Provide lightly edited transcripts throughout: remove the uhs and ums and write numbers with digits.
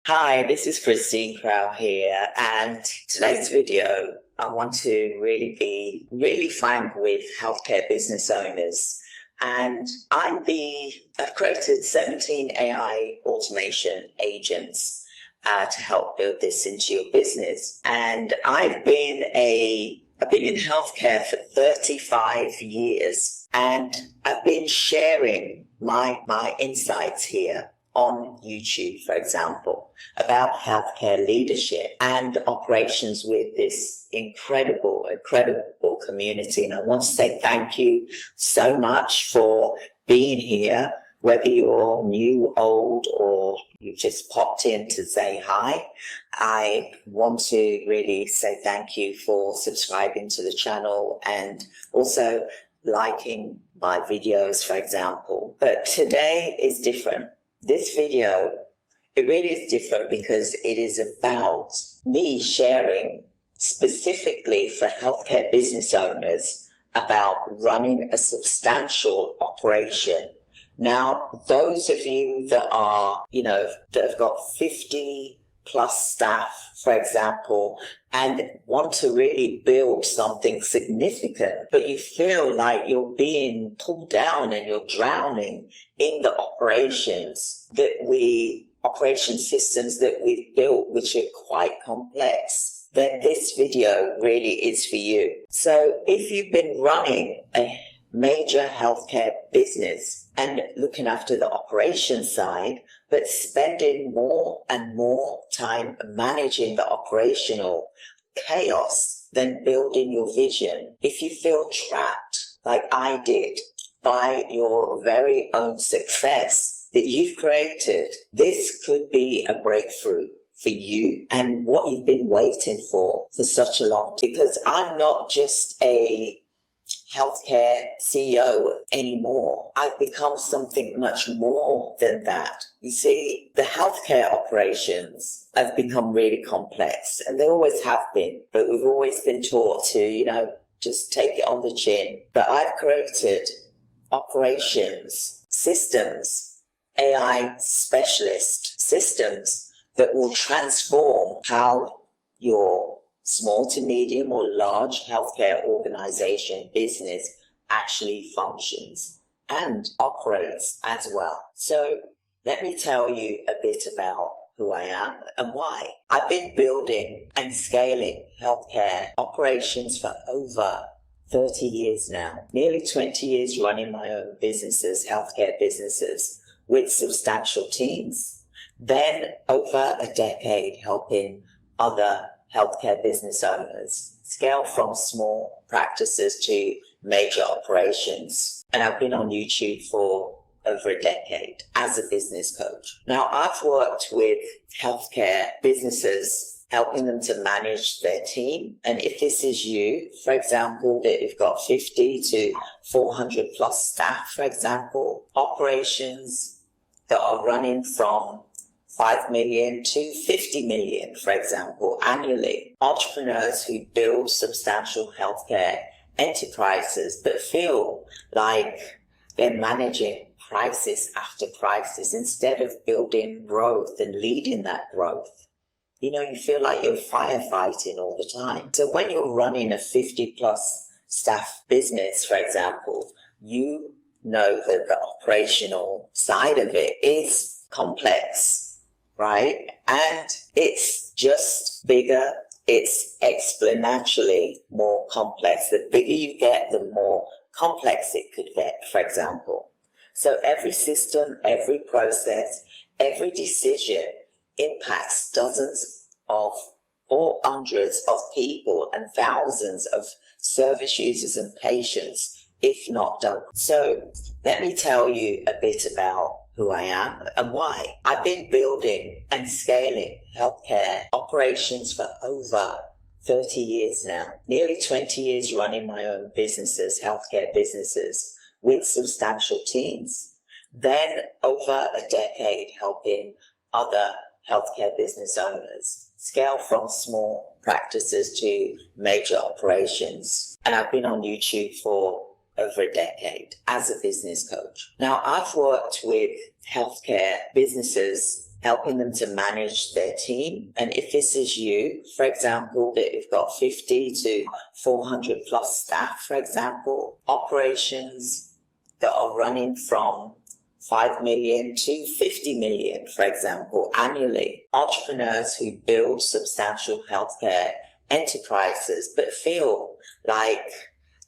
Hi, this is Christine Crow here, and today's video, I want to really be really frank with healthcare business owners. And I've created 17 AI automation agents to help build this into your business. And I've been in healthcare for 35 years, and I've been sharing my insights here on YouTube, for example, about healthcare leadership and operations with this incredible community. And I want to say thank you so much for being here, whether you're new, old, or you just popped in to say hi. I want to really say thank you for subscribing to the channel and also liking my videos, for example. But today is different. This video, it really is different because it is about me sharing specifically for healthcare business owners about running a substantial operation. Now, those of you that that have got 50 plus staff, for example, and want to really build something significant, but you feel like you're being pulled down and you're drowning in the operation systems that we've built, which are quite complex, then this video really is for you. So if you've been running a major healthcare business and looking after the operation side, but spending more and more time managing the operational chaos than building your vision, if you feel trapped like I did by your very own success that you've created, this could be a breakthrough for you and what you've been waiting for such a long time. Because I'm not just a healthcare CEO anymore. I've become something much more than that. You see, the healthcare operations have become really complex, and they always have been, but we've always been taught to, just take it on the chin. But I've created operations systems, AI specialist systems that will transform how your small to medium or large healthcare organization business actually functions and operates as well. So let me tell you a bit about who I am and why. I've been building and scaling healthcare operations for over 30 years now, nearly 20 years running my own businesses, healthcare businesses with substantial teams. Then over a decade helping other healthcare business owners scale from small practices to major operations. And I've been on YouTube for over a decade as a business coach. Now, I've worked with healthcare businesses, helping them to manage their team. And if this is you, for example, that you've got 50 to 400 plus staff, for example, operations that are running from 5 million to 50 million, for example, annually. Entrepreneurs who build substantial healthcare enterprises but feel like they're managing crisis after crisis instead of building growth and leading that growth. You feel like you're firefighting all the time. So when you're running a 50 plus staff business, for example, you know that the operational side of it is complex, right? And it's just bigger. It's exponentially more complex. The bigger you get, the more complex it could get, for example. So every system, every process, every decision impacts dozens of or hundreds of people and thousands of service users and patients, if not done. So let me tell you a bit about who I am and why. I've been building and scaling healthcare operations for over 30 years now, nearly 20 years running my own businesses, healthcare businesses with substantial teams. Then over a decade helping other healthcare business owners scale from small practices to major operations. And I've been on YouTube for over a decade as a business coach. Now, I've worked with healthcare businesses, helping them to manage their team. And if this is you, for example, that you've got 50 to 400 plus staff, for example, operations that are running from 5 million to 50 million, for example, annually. Entrepreneurs who build substantial healthcare enterprises but feel like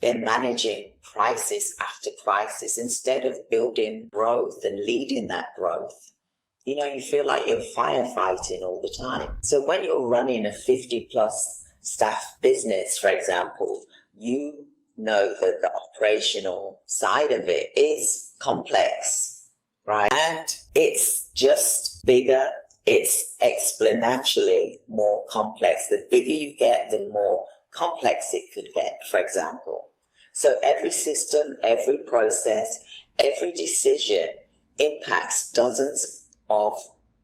they're managing crisis after crisis instead of building growth and leading that growth. You know, you feel like you're firefighting all the time. So when you're running a 50 plus staff business, for example, you know that the operational side of it is complex, right? And it's just bigger. It's exponentially more complex. The bigger you get, the more complex it could get, for example. So every system, every process, every decision impacts dozens of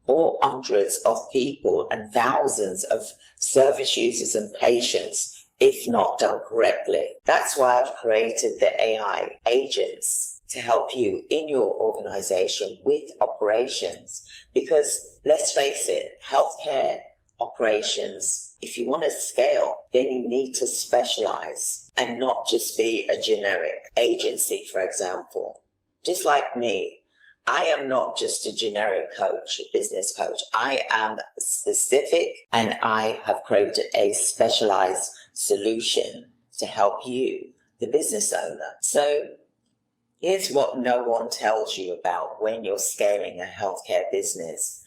or hundreds of people and thousands of service users and patients, if not done correctly. That's why I've created the AI agents to help you in your organization with operations. Because let's face it, healthcare operations, if you want to scale, then you need to specialize and not just be a generic agency, for example. Just like me, I am not just a generic coach, a business coach. I am specific, and I have created a specialized solution to help you, the business owner. So here's what no one tells you about when you're scaling a healthcare business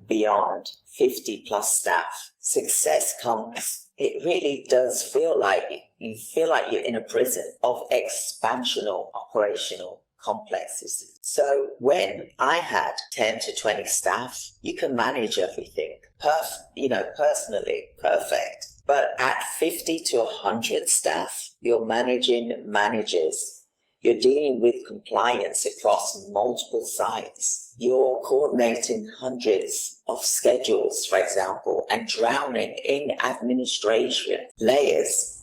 beyond 50 plus staff. Success comes, it really does feel like you feel like you're in a prison of expansional operational complexes. So when I had 10 to 20 staff, you can manage everything personally perfect. But at 50 to 100 staff, you're managing managers. You're dealing with compliance across multiple sites. You're coordinating hundreds of schedules, for example, and drowning in administration layers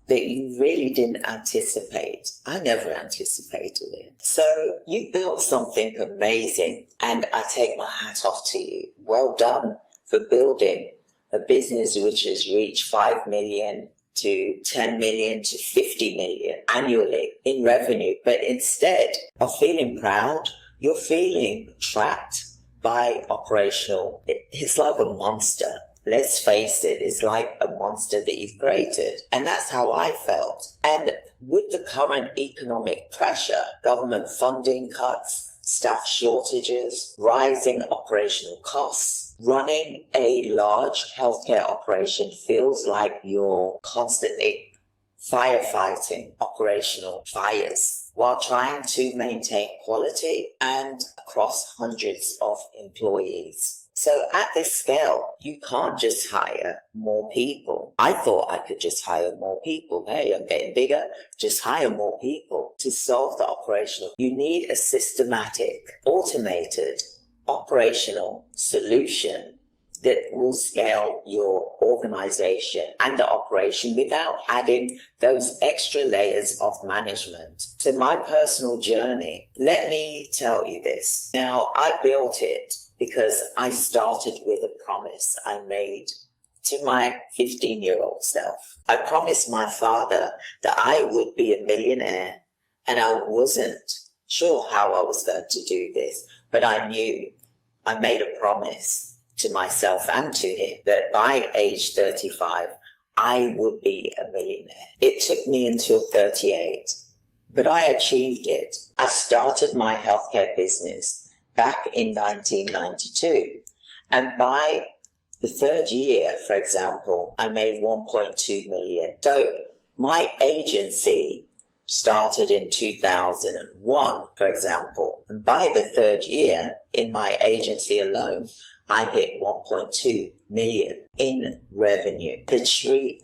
that you really didn't anticipate. I never anticipated it. So you built something amazing, and I take my hat off to you. Well done for building a business which has reached 5 million to 10 million to 50 million annually in revenue. But instead of feeling proud, you're feeling trapped by operational. It's like a monster. Let's face it, it's like a monster that you've created. And that's how I felt. And with the current economic pressure, government funding cuts, staff shortages, rising operational costs, running a large healthcare operation feels like you're constantly firefighting operational fires while trying to maintain quality and across hundreds of employees. So at this scale, you can't just hire more people. I thought I could just hire more people. Hey, I'm getting bigger. Just hire more people to solve the operational. You need a systematic, automated, operational solution that will scale your organization and the operation without adding those extra layers of management. To my personal journey, let me tell you this. Now, I built it because I started with a promise I made to my 15-year-old self. I promised my father that I would be a millionaire, and I wasn't sure how I was going to do this, but I knew I made a promise to myself and to him that by age 35, I would be a millionaire. It took me until 38, but I achieved it. I started my healthcare business back in 1992. And by the third year, for example, I made 1.2 million. So my agency started in 2001, for example. And by the third year, in my agency alone, I hit 1.2 million in revenue.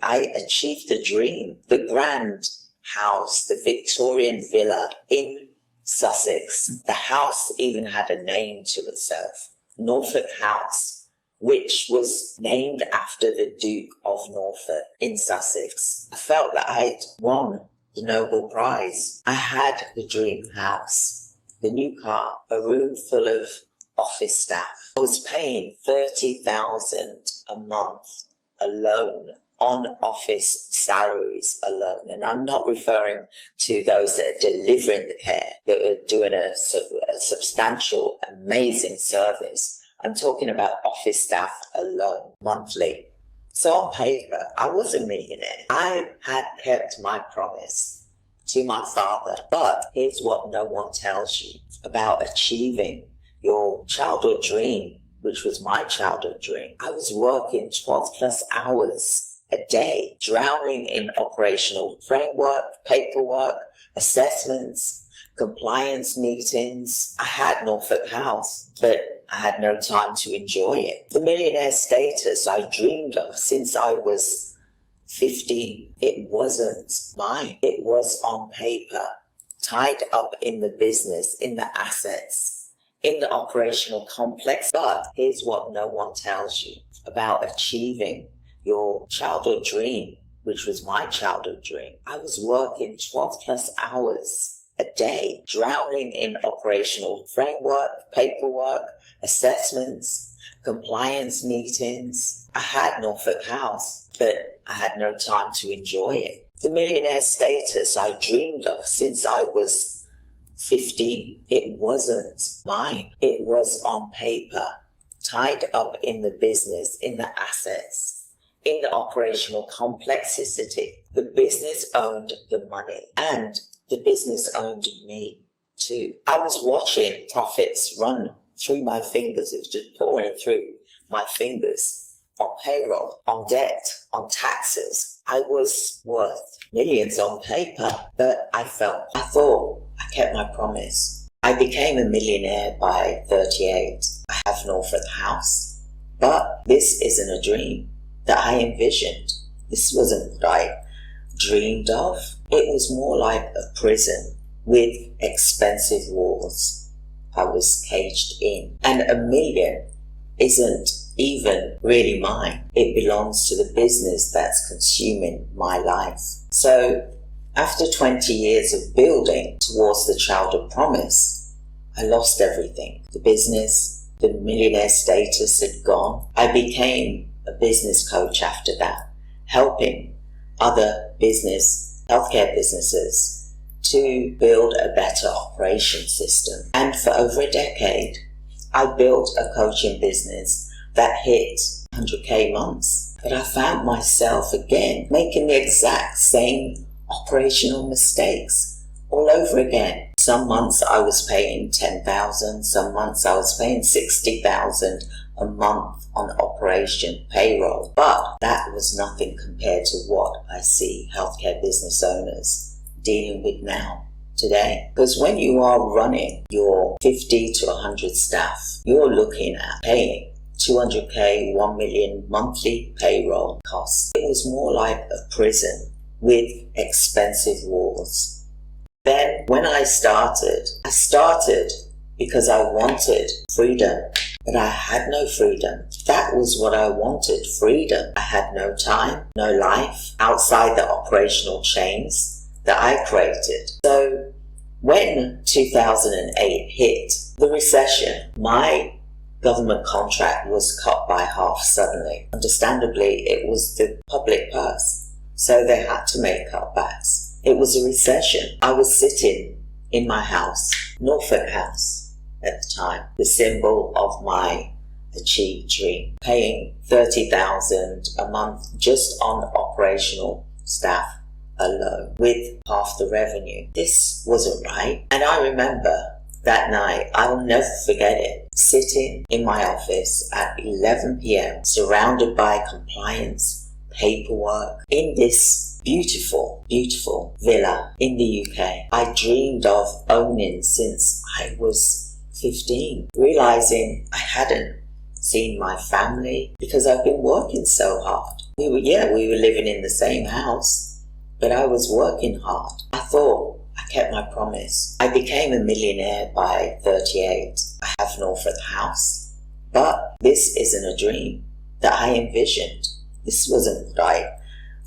I achieved the dream, the grand house, the Victorian villa in Sussex. The house even had a name to itself, Norfolk House, which was named after the Duke of Norfolk in Sussex. I felt that I'd won the Nobel Prize. I had the dream house, the new car, a room full of office staff, I was paying $30,000 a month alone on office salaries alone. And I'm not referring to those that are delivering the care, that are doing a substantial, amazing service. I'm talking about office staff alone, monthly. So on paper, I was a millionaire. I had kept my promise to my father. But here's what no one tells you about achieving your childhood dream, which was my childhood dream. I was working 12 plus hours a day, drowning in operational framework, paperwork, assessments, compliance meetings. I had Norfolk House, but I had no time to enjoy it. The millionaire status I dreamed of since I was 15, it wasn't mine. It was on paper, tied up in the business, in the assets, in the operational complex. But here's what no one tells you about achieving your childhood dream, which was my childhood dream. I was working 12 plus hours a day, drowning in operational framework, paperwork, assessments, compliance meetings. I had Norfolk House, but I had no time to enjoy it. The millionaire status I dreamed of since I was 15, it wasn't mine. It was on paper, tied up in the business, in the assets, in the operational complexity. The business owned the money and the business owned me too. I was watching profits run through my fingers. It was just pouring through my fingers on payroll, on debt, on taxes. I was worth millions on paper, but I thought I kept my promise. I became a millionaire by 38. I have Norfolk House, but this isn't a dream that I envisioned. This wasn't what I dreamed of. It was more like a prison with expensive walls I was caged in. And $1 million isn't even really mine. It belongs to the business that's consuming my life. So after 20 years of building towards the childhood promise, I lost everything. The business, the millionaire status had gone. I became a business coach after that, helping other healthcare businesses to build a better operation system. And for over a decade, I built a coaching business that hit 100K months. But I found myself again making the exact same operational mistakes all over again. Some months I was paying $10,000, some months I was paying $60,000 a month on operation payroll. But that was nothing compared to what I see healthcare business owners dealing with now, today. Because when you are running your 50 to 100 staff, you're looking at paying 200K, 1 million monthly payroll costs. It was more like a prison with expensive walls. Then when I started because I wanted freedom, but I had no freedom. That was what I wanted, freedom. I had no time, no life outside the operational chains that I created. So when 2008 hit, the recession, my government contract was cut by half suddenly. Understandably, it was the public purse, so they had to make cutbacks. It was a recession. I was sitting in my house, Norfolk House at the time, the symbol of my achieved dream, paying $30,000 a month just on operational staff alone with half the revenue. This wasn't right. And I remember that night, I will never forget it, sitting in my office at 11 p.m. surrounded by compliance, paperwork, in this beautiful, beautiful villa in the UK I dreamed of owning since I was 15, realizing I hadn't seen my family because I've been working so hard. We were living in the same house, but I was working hard. I thought I kept my promise. I became a millionaire by 38. I have Norfolk House, but this isn't a dream that I envisioned. This wasn't what I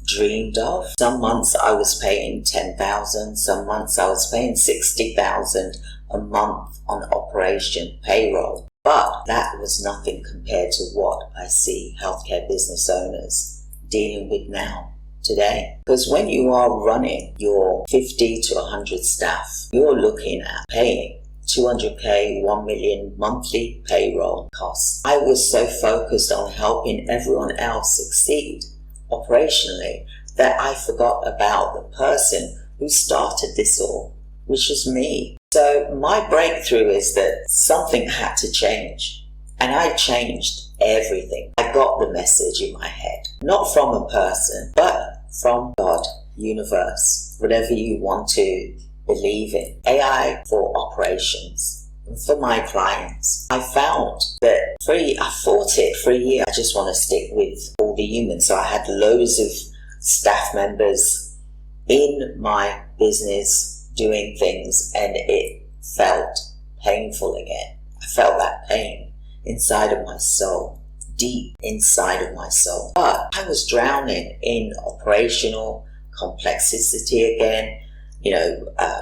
dreamed of. Some months I was paying $10,000, some months I was paying $60,000 a month on operation payroll. But that was nothing compared to what I see healthcare business owners dealing with now, today. Because when you are running your 50 to 100 staff, you're looking at paying 200k, 1 million monthly payroll costs. I was so focused on helping everyone else succeed operationally that I forgot about the person who started this all, which is me. So my breakthrough is that something had to change, and I changed everything. I got the message in my head, not from a person, but from God, universe, whatever you want to believe in. AI for operations. And for my clients, I found that I fought it for a year. I just want to stick with all the humans. So I had loads of staff members in my business doing things, and it felt painful again. I felt that pain inside of my soul, deep inside of my soul. But I was drowning in operational complexity again,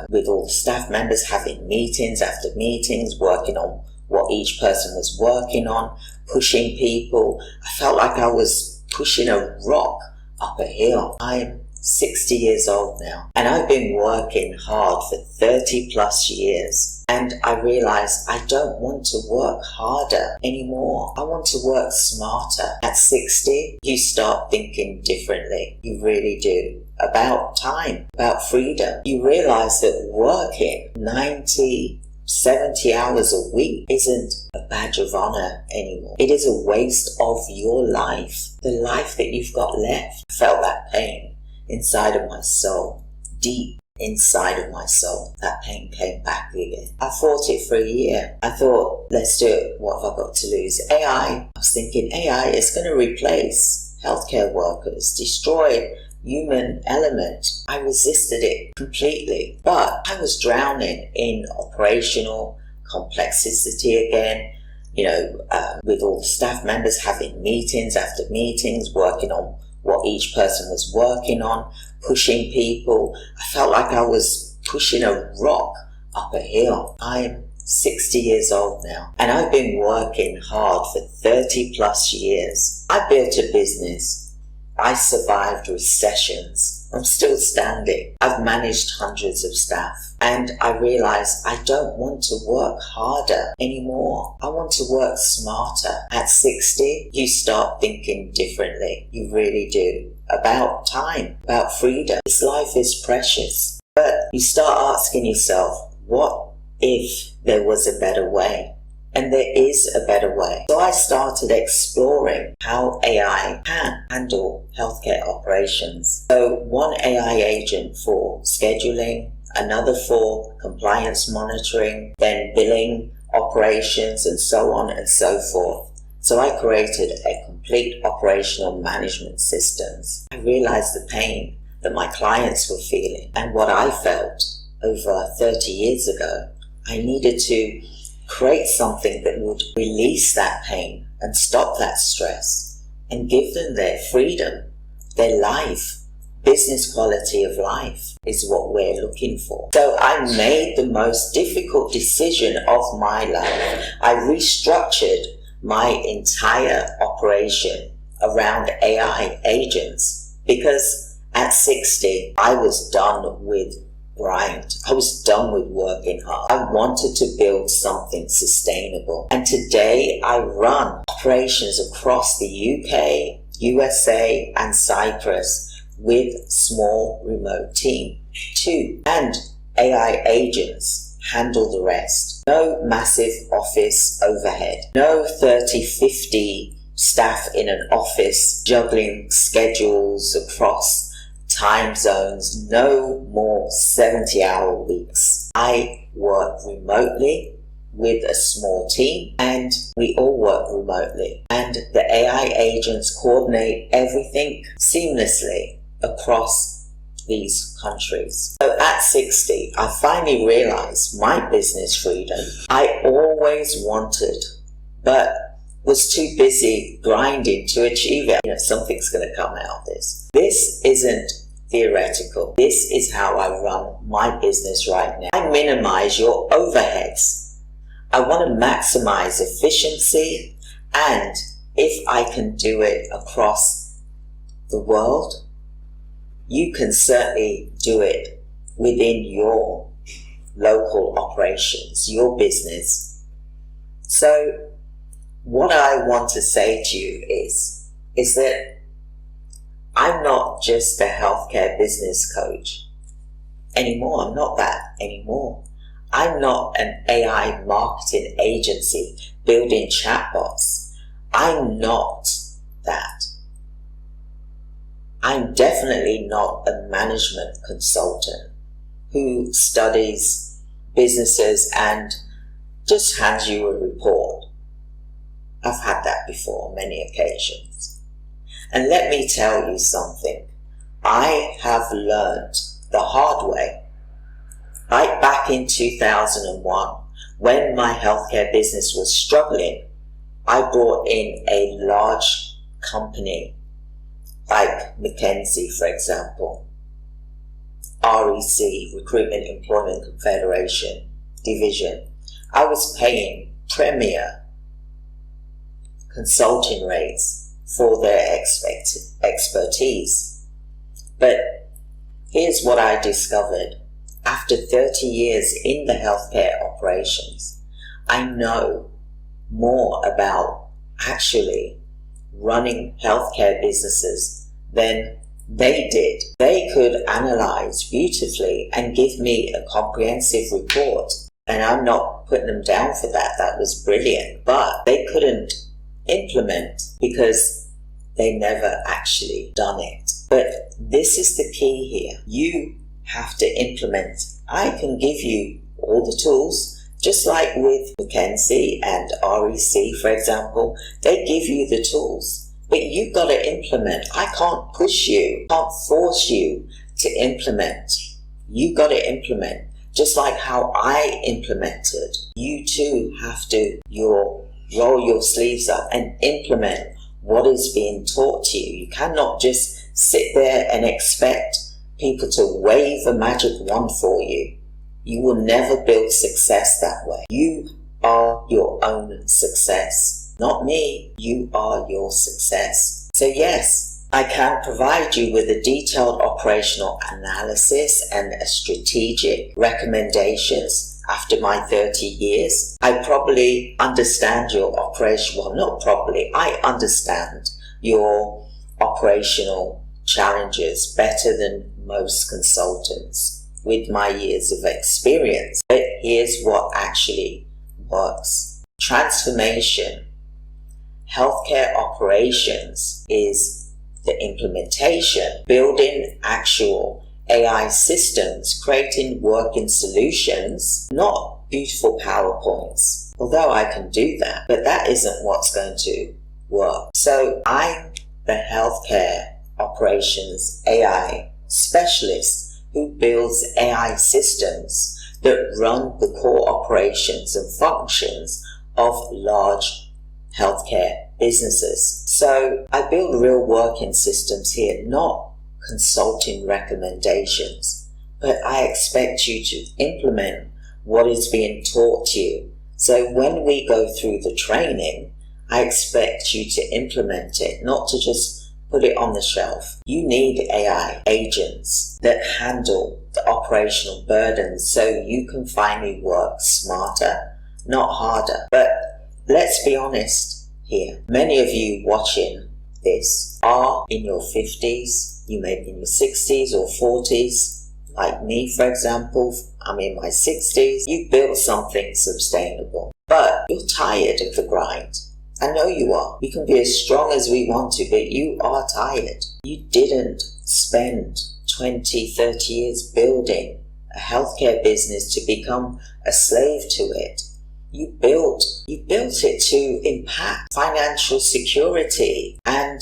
with all the staff members having meetings after meetings, working on what each person was working on, pushing people. I felt like I was pushing a rock up a hill. I'm 60 years old now, and I've been working hard for 30 plus years. And I realized I don't want to work harder anymore. I want to work smarter. At 60, you start thinking differently. You really do. About time, about freedom. You realize that working 90, 70 hours a week isn't a badge of honor anymore. It is a waste of your life, the life that you've got left. I felt that pain inside of my soul, deep inside of my soul. That pain came back again. I fought it for a year. I thought, let's do it. What have I got to lose? AI. I was thinking AI is going to replace healthcare workers, destroy human element. I resisted it completely, but I was drowning in operational complexity again, with all the staff members having meetings after meetings, working on what each person was working on, pushing people. I felt like I was pushing a rock up a hill. I'm 60 years old now, and I've been working hard for 30 plus years. I built a business. I survived recessions. I'm still standing. I've managed hundreds of staff, and I realized I don't want to work harder anymore. I want to work smarter. At 60, you start thinking differently. You really do. About time, about freedom. This life is precious. But you start asking yourself, what if there was a better way? And there is a better way. So I started exploring how AI can handle healthcare operations. So one AI agent for scheduling, another for compliance monitoring, then billing operations, and so on and so forth. So I created a complete operational management systems. I realized the pain that my clients were feeling and what I felt over 30 years ago. I needed to create something that would release that pain and stop that stress and give them their freedom, their life. Business quality of life is what we're looking for. So I made the most difficult decision of my life. I restructured my entire operation around AI agents because at 60, I was done with grind. I was done with working hard. I wanted to build something sustainable. And today I run operations across the UK, USA, and Cyprus with small remote team. 2. And AI agents handle the rest. No massive office overhead. No 30, 50 staff in an office juggling schedules across time zones. No more 70-hour weeks. I work remotely with a small team, and we all work remotely. And the AI agents coordinate everything seamlessly across these countries. So at 60, I finally realized my business freedom I always wanted, but was too busy grinding to achieve it. Something's going to come out of this. This isn't theoretical. This is how I run my business right now. I minimize your overheads. I want to maximize efficiency, and if I can do it across the world, you can certainly do it within your local operations, your business. So what I want to say to you is that I'm not just a healthcare business coach anymore. I'm not that anymore. I'm not an AI marketing agency building chatbots. I'm not that. I'm definitely not a management consultant who studies businesses and just hands you a report. I've had that before on many occasions. And let me tell you something. I have learned the hard way. Right back in 2001, when my healthcare business was struggling, I brought in a large company like McKinsey, for example, REC, Recruitment Employment Confederation Division. I was paying premier consulting rates for their expertise. But here's what I discovered. After 30 years in the healthcare operations, I know more about actually running healthcare businesses than they did. They could analyze beautifully and give me a comprehensive report. And I'm not putting them down for that. That was brilliant. But they couldn't implement because they never actually done it. But this is the key here. You have to implement. I can give you all the tools, just like with McKinsey and REC, for example. They give you the tools, but you've got to implement. I can't push you, can't force you to implement. You've got to implement. Just like how I implemented, you too have to roll your sleeves up and implement what is being taught to you. You cannot just sit there and expect people to wave a magic wand for you. You will never build success that way. You are your own success. Not me. You are your success. So yes, I can provide you with a detailed operational analysis and a strategic recommendations after my 30 years. I probably understand your operation. Well, not probably. I understand your operational challenges better than most consultants with my years of experience. But here's what actually works. Transformation, healthcare operations is the implementation, building actual AI systems, creating working solutions, not beautiful PowerPoints. Although I can do that, but that isn't what's going to work. So I'm the healthcare operations AI specialist who builds AI systems that run the core operations and functions of large healthcare businesses. So I build real working systems here, not consulting recommendations, but I expect you to implement what is being taught to you. So when we go through the training, I expect you to implement it, not to just put it on the shelf. You need AI agents that handle the operational burdens so you can finally work smarter, not harder. But let's be honest here. Many of you watching this are in your 50s, you may be in your 60s or 40s. Like me, for example, I'm in my 60s. You've built something sustainable, but you're tired of the grind. I know you are. We can be as strong as we want to, but you are tired. You didn't spend 20, 30 years building a healthcare business to become a slave to it. You built it to impact financial security and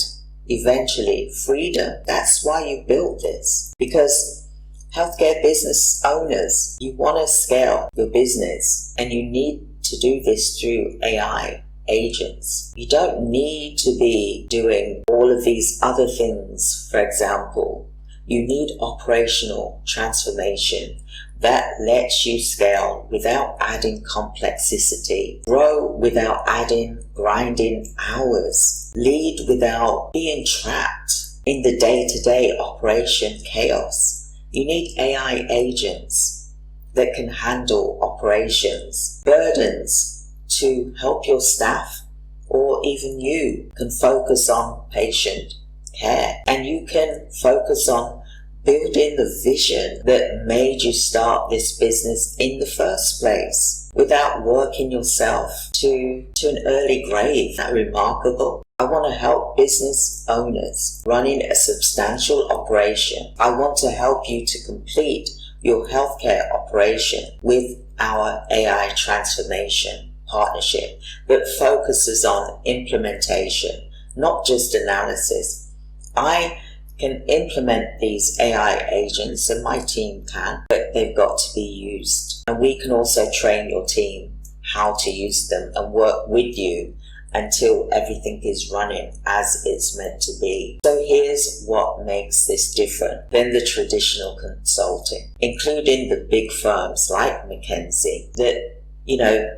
eventually freedom. That's why you built this. Because healthcare business owners, you want to scale your business and you need to do this through AI agents. You don't need to be doing all of these other things, for example, You need operational transformation that lets you scale without adding complexity, grow without adding grinding hours, lead without being trapped in the day-to-day operation chaos. You need AI agents that can handle operations, burdens to help your staff, or even you can focus on patient care, and you can focus on building the vision that made you start this business in the first place without working yourself to an early grave. Isn't that remarkable? I want to help business owners running a substantial operation. I want to help you to complete your healthcare operation with our AI transformation partnership that focuses on implementation, not just analysis. I can implement these AI agents, and my team can, but they've got to be used. And we can also train your team how to use them and work with you until everything is running as it's meant to be. So here's what makes this different than the traditional consulting, including the big firms like McKinsey that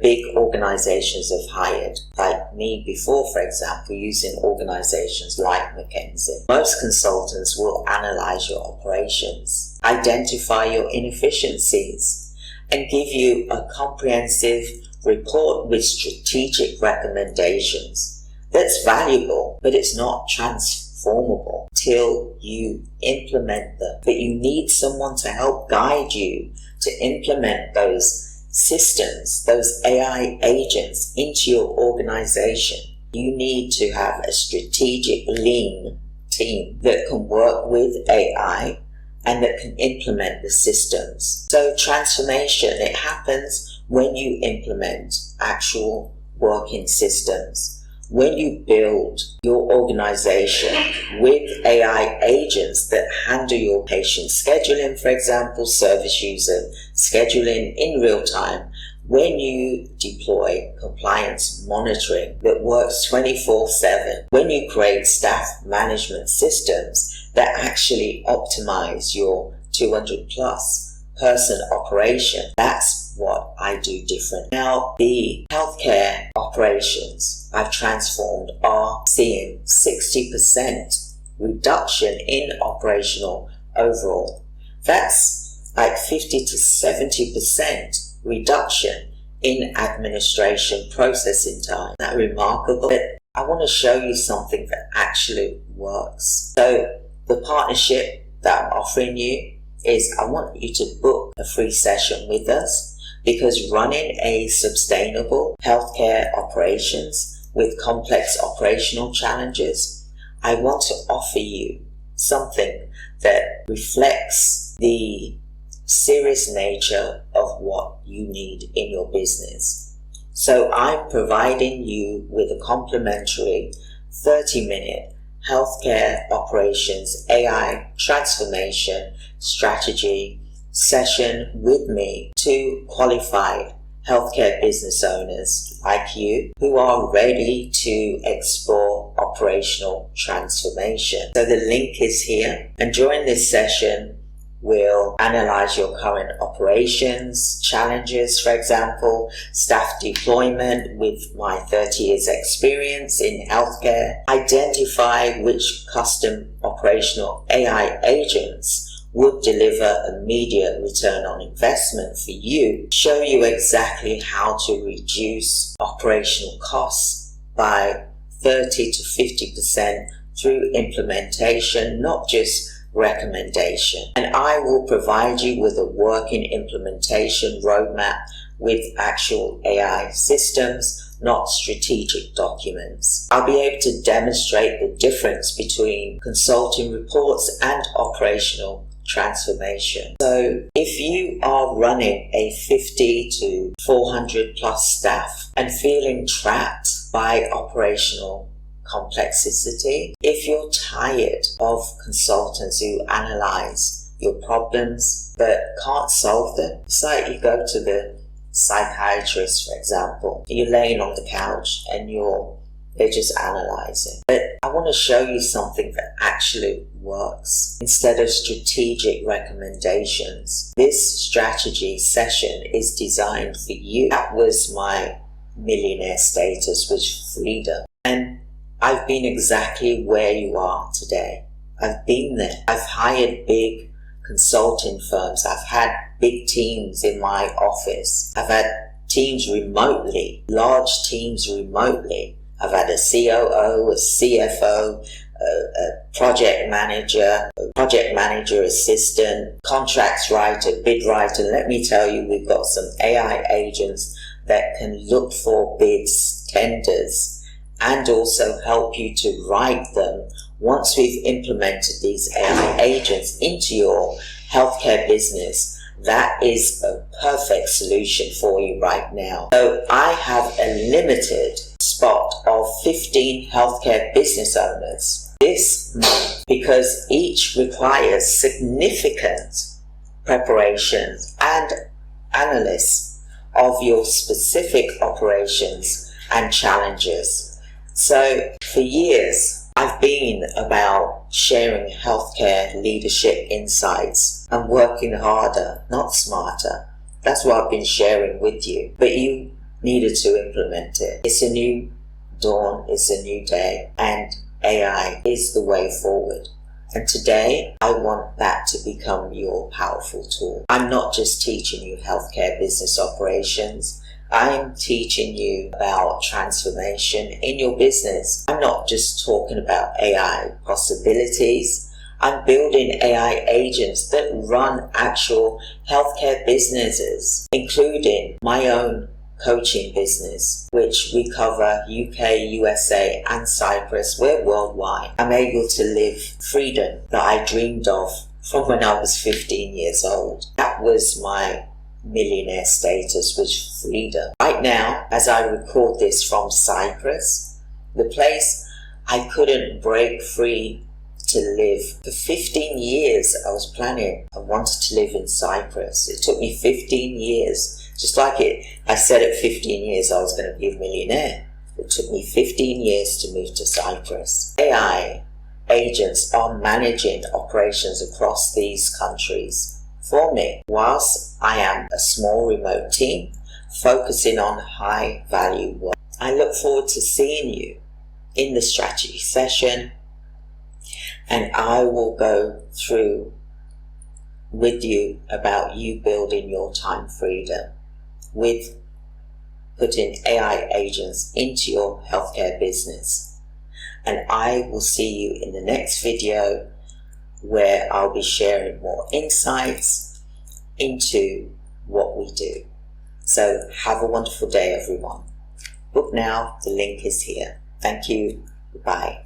big organizations have hired, like me before, for example, using organizations like McKinsey. Most consultants will analyze your operations, identify your inefficiencies, and give you a comprehensive report with strategic recommendations. That's valuable, but it's not transformable till you implement them. But you need someone to help guide you to implement those systems, those AI agents into your organization. You need to have a strategic, lean team that can work with AI and that can implement the systems. So transformation, it happens when you implement actual working systems. When you build your organization with AI agents that handle your patient scheduling, for example, service user scheduling in real time, when you deploy compliance monitoring that works 24/7, when you create staff management systems that actually optimize your 200 plus person operation, that's what I do different. Now, the healthcare operations I've transformed are seeing 60% reduction in operational overall. That's like 50 to 70% reduction in administration processing time. Isn't that remarkable? But I want to show you something that actually works. So the partnership that I'm offering you is I want you to book a free session with us, because running a sustainable healthcare operations with complex operational challenges, I want to offer you something that reflects the serious nature of what you need in your business. So I'm providing you with a complimentary 30-minute healthcare operations AI transformation strategy session with me to qualified healthcare business owners like you who are ready to explore operational transformation. So the link is here, and during this session we'll analyze your current operations challenges, for example, staff deployment with my 30 years experience in healthcare, identify which custom operational AI agents would deliver immediate return on investment for you, show you exactly how to reduce operational costs by 30 to 50% through implementation, not just recommendation. And I will provide you with a working implementation roadmap with actual AI systems, not strategic documents. I'll be able to demonstrate the difference between consulting reports and operational transformation. So if you are running a 50 to 400 plus staff and feeling trapped by operational complexity, if you're tired of consultants who analyze your problems but can't solve them, it's like you go to the psychiatrist, for example, you're laying on the couch and you're They're just analyzing. But I want to show you something that actually works. Instead of strategic recommendations, this strategy session is designed for you. That was my millionaire status, was freedom. And I've been exactly where you are today. I've been there. I've hired big consulting firms. I've had big teams in my office. I've had teams remotely, large teams remotely. I've had a COO, a CFO, a project manager assistant, contracts writer, bid writer. Let me tell you, we've got some AI agents that can look for bids, tenders, and also help you to write them. Once we've implemented these AI agents into your healthcare business, that is a perfect solution for you right now. So I have a limited spot of 15 healthcare business owners this month, because each requires significant preparation and analysis of your specific operations and challenges. So for years, I've been about sharing healthcare leadership insights and working harder, not smarter. That's what I've been sharing with you. But you needed to implement it. It's a new dawn, it's a new day, and AI is the way forward. And today, I want that to become your powerful tool. I'm not just teaching you healthcare business operations. I'm teaching you about transformation in your business. I'm not just talking about AI possibilities. I'm building AI agents that run actual healthcare businesses, including my own coaching business, which we cover UK, USA, and Cyprus. We're worldwide. I'm able to live freedom that I dreamed of from when I was 15 years old. That was my millionaire status, was freedom. Right now, as I record this from Cyprus, the place I couldn't break free to live. For 15 years I was planning, I wanted to live in Cyprus. It took me 15 years. Just like I said at 15 years I was going to be a millionaire. It took me 15 years to move to Cyprus. AI agents are managing operations across these countries for me, whilst I am a small remote team focusing on high value work. I look forward to seeing you in the strategy session, and I will go through with you about you building your time freedom with putting AI agents into your healthcare business. And I will see you in the next video, where I'll be sharing more insights into what we do. So have a wonderful day, everyone. Book now, the link is here. Thank you. Goodbye.